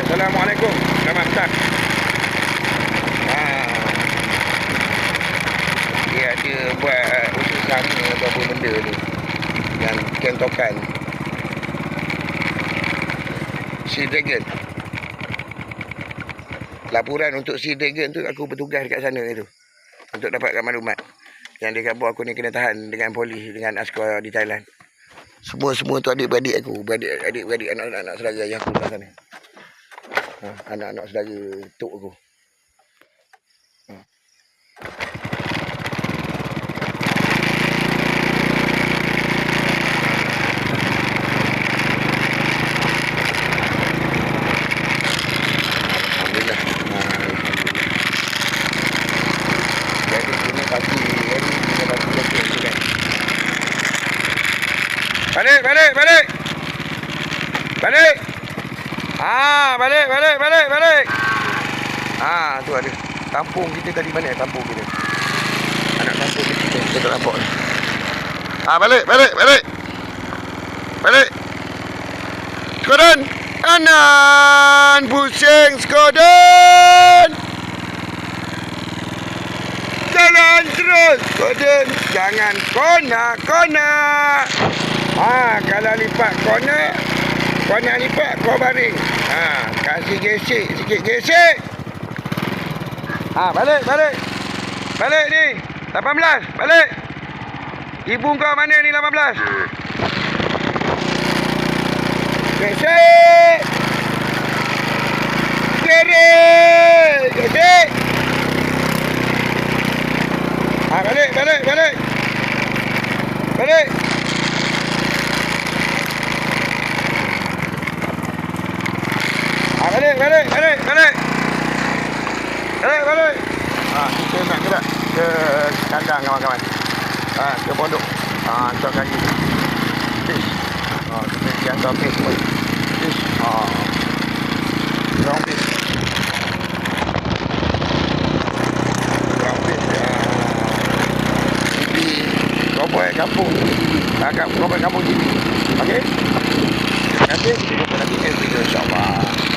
Assalamualaikum. Selamat petang. Dia ada buat usaha ni apa benda ni. Yang kentokan Sea Dragon. Laporan untuk Sea Dragon tu aku bertugas dekat sana tu. Untuk dapatkan maklumat. Yang dia kata aku ni kena tahan dengan polis, dengan askar di Thailand. Semua tu adik-beradik aku. Adik-beradik anak-anak saudara yang aku kat sana. Anak-anak saudara tok aku. Alhamdulillah. Jadi kena pasti kan. Balik. Balik. Tu ada. Kampung kita tadi mana kampung kita? Anak kampung kita tak nampak ni. Balik. Skodan. Anan pusing Skodan. Jalan terus Skodan. Jangan kona. Kalau lipat kona lipat kau baring. Kasih gesek sikit gesek. Balik ni 18. Balik. Ibu kau mana ni 18? Gesek. Gesek. Balik. Balik. Kita nak gerak ke kandang kawan-kawan. Ke pondok. Hantar kaki. Fish. Kita hantar fish pun. Fish. Ground fish. Ini Cowboy kampung. Cowboy kampung TV. Okey. Nanti kita jumpa lagi next video insyaAllah.